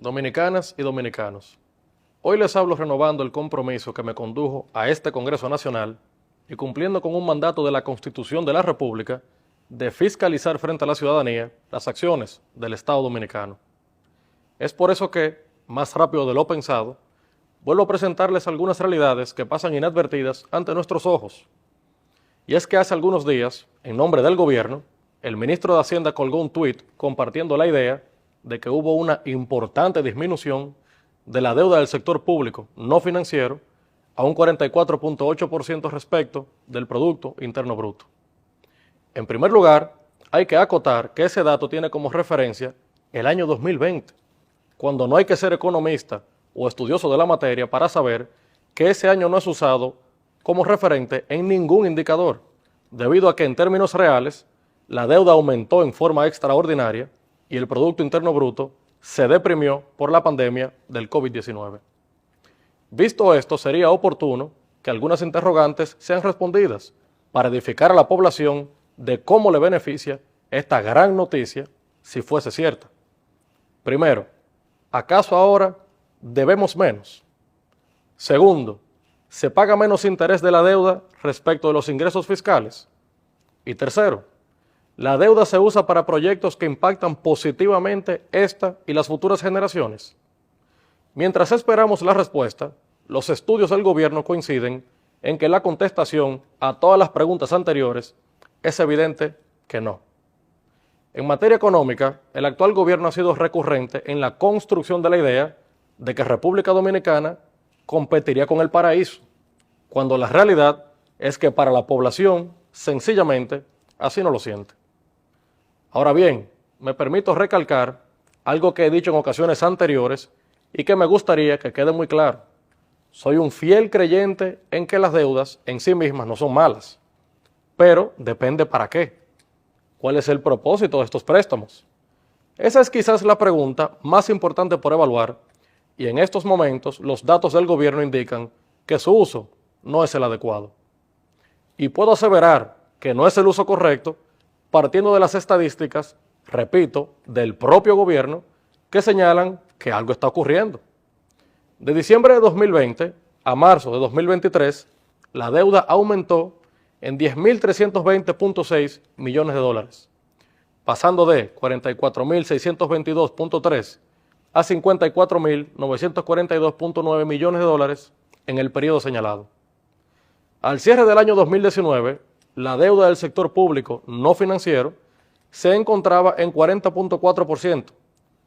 Dominicanas y dominicanos, hoy les hablo renovando el compromiso que me condujo a este Congreso Nacional y cumpliendo con un mandato de la Constitución de la República de fiscalizar frente a la ciudadanía las acciones del Estado Dominicano. Es por eso que, más rápido de lo pensado, vuelvo a presentarles algunas realidades que pasan inadvertidas ante nuestros ojos. Y es que hace algunos días, en nombre del gobierno, el ministro de Hacienda colgó un tuit compartiendo la idea de que hubo una importante disminución de la deuda del sector público no financiero a un 44.8% respecto del Producto Interno Bruto. En primer lugar, hay que acotar que ese dato tiene como referencia el año 2020, cuando no hay que ser economista o estudioso de la materia para saber que ese año no es usado como referente en ningún indicador, debido a que en términos reales la deuda aumentó en forma extraordinaria y el Producto Interno Bruto se deprimió por la pandemia del COVID-19. Visto esto, sería oportuno que algunas interrogantes sean respondidas para edificar a la población de cómo le beneficia esta gran noticia si fuese cierta. Primero, ¿acaso ahora debemos menos? Segundo, ¿se paga menos interés de la deuda respecto de los ingresos fiscales? Y tercero, ¿la deuda se usa para proyectos que impactan positivamente esta y las futuras generaciones? Mientras esperamos la respuesta, los estudios del gobierno coinciden en que la contestación a todas las preguntas anteriores es evidente que no. En materia económica, el actual gobierno ha sido recurrente en la construcción de la idea de que República Dominicana competiría con el paraíso, cuando la realidad es que para la población, sencillamente, así no lo siente. Ahora bien, me permito recalcar algo que he dicho en ocasiones anteriores y que me gustaría que quede muy claro. Soy un fiel creyente en que las deudas en sí mismas no son malas, pero depende para qué. ¿Cuál es el propósito de estos préstamos? Esa es quizás la pregunta más importante por evaluar y en estos momentos los datos del gobierno indican que su uso no es el adecuado. Y puedo aseverar que no es el uso correcto partiendo de las estadísticas, repito, del propio gobierno, que señalan que algo está ocurriendo. De diciembre de 2020 a marzo de 2023, la deuda aumentó en 10.320.6 millones de dólares, pasando de 44.622.3 a 54.942.9 millones de dólares en el periodo señalado. Al cierre del año 2019, la deuda del sector público no financiero se encontraba en 40.4%,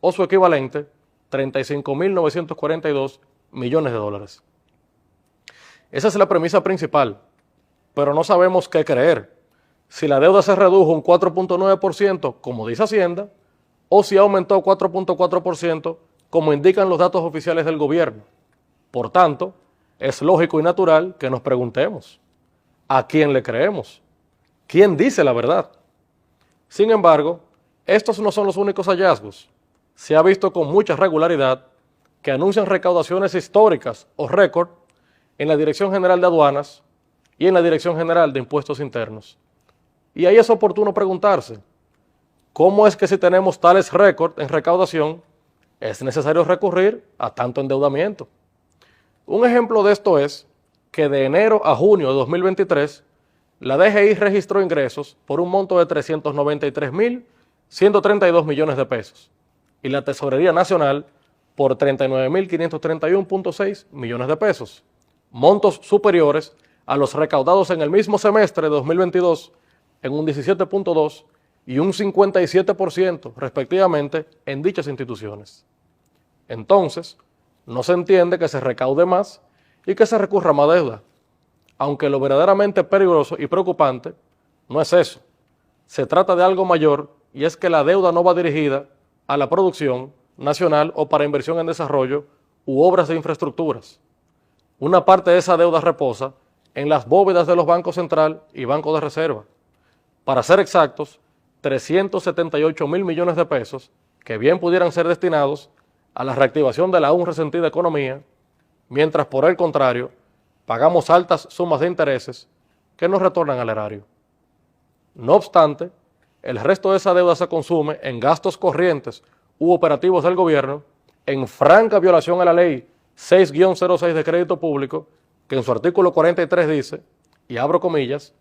o su equivalente, 35.942 millones de dólares. Esa es la premisa principal, pero no sabemos qué creer, si la deuda se redujo un 4.9%, como dice Hacienda, o si aumentó 4.4%, como indican los datos oficiales del gobierno. Por tanto, es lógico y natural que nos preguntemos, ¿a quién le creemos? ¿Quién dice la verdad? Sin embargo, estos no son los únicos hallazgos. Se ha visto con mucha regularidad que anuncian recaudaciones históricas o récord en la Dirección General de Aduanas y en la Dirección General de Impuestos Internos. Y ahí es oportuno preguntarse, ¿cómo es que si tenemos tales récords en recaudación, es necesario recurrir a tanto endeudamiento? Un ejemplo de esto es que de enero a junio de 2023, la DGI registró ingresos por un monto de 393.132 millones de pesos y la Tesorería Nacional por 39.531.6 millones de pesos, montos superiores a los recaudados en el mismo semestre de 2022 en un 17.2% y un 57% respectivamente en dichas instituciones. Entonces, no se entiende que se recaude más y que se recurra a más deuda, aunque lo verdaderamente peligroso y preocupante no es eso. Se trata de algo mayor y es que la deuda no va dirigida a la producción nacional o para inversión en desarrollo u obras de infraestructuras. Una parte de esa deuda reposa en las bóvedas de los bancos central y bancos de reserva. Para ser exactos, 378.000 millones de pesos que bien pudieran ser destinados a la reactivación de la aún resentida economía, mientras por el contrario, pagamos altas sumas de intereses que nos retornan al erario. No obstante, el resto de esa deuda se consume en gastos corrientes u operativos del gobierno en franca violación a la ley 6-06 de crédito público, que en su artículo 43 dice, y abro comillas,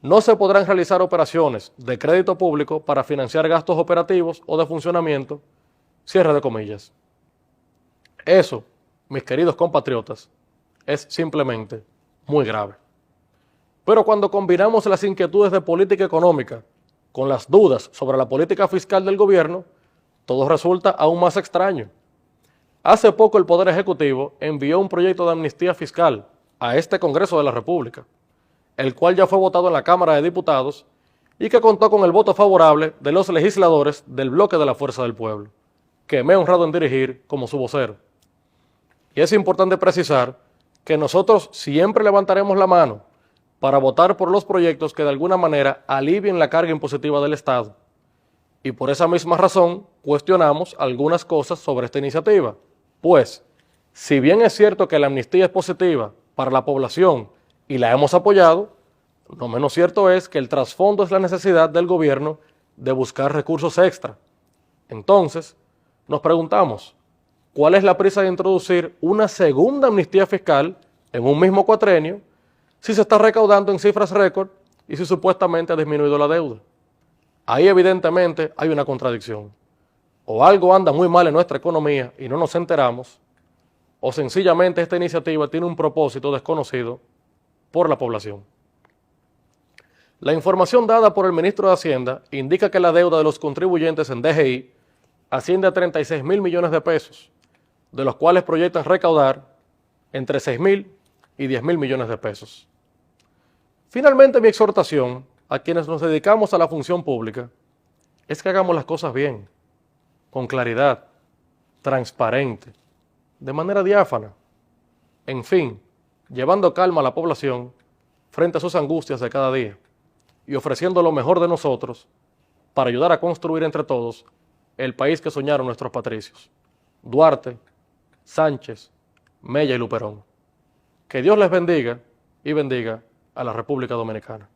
no se podrán realizar operaciones de crédito público para financiar gastos operativos o de funcionamiento, cierre de comillas. Eso, mis queridos compatriotas, es simplemente muy grave. Pero cuando combinamos las inquietudes de política económica con las dudas sobre la política fiscal del gobierno, todo resulta aún más extraño. Hace poco el Poder Ejecutivo envió un proyecto de amnistía fiscal a este Congreso de la República, el cual ya fue votado en la Cámara de Diputados y que contó con el voto favorable de los legisladores del bloque de la Fuerza del Pueblo, que me he honrado en dirigir como su vocero. Y es importante precisar que nosotros siempre levantaremos la mano para votar por los proyectos que de alguna manera alivien la carga impositiva del Estado. Y por esa misma razón cuestionamos algunas cosas sobre esta iniciativa. Pues, si bien es cierto que la amnistía es positiva para la población y la hemos apoyado, lo menos cierto es que el trasfondo es la necesidad del gobierno de buscar recursos extra. Entonces, nos preguntamos, ¿cuál es la prisa de introducir una segunda amnistía fiscal en un mismo cuatrenio si se está recaudando en cifras récord y si supuestamente ha disminuido la deuda? Ahí evidentemente hay una contradicción. O algo anda muy mal en nuestra economía y no nos enteramos, o sencillamente esta iniciativa tiene un propósito desconocido por la población. La información dada por el ministro de Hacienda indica que la deuda de los contribuyentes en DGI asciende a 36.000 millones de pesos, de los cuales proyectan recaudar entre 6.000 y 10.000 millones de pesos. Finalmente, mi exhortación a quienes nos dedicamos a la función pública es que hagamos las cosas bien, con claridad, transparente, de manera diáfana, en fin, llevando calma a la población frente a sus angustias de cada día y ofreciendo lo mejor de nosotros para ayudar a construir entre todos el país que soñaron nuestros patricios, Duarte, Sánchez, Mella y Luperón. Que Dios les bendiga y bendiga a la República Dominicana.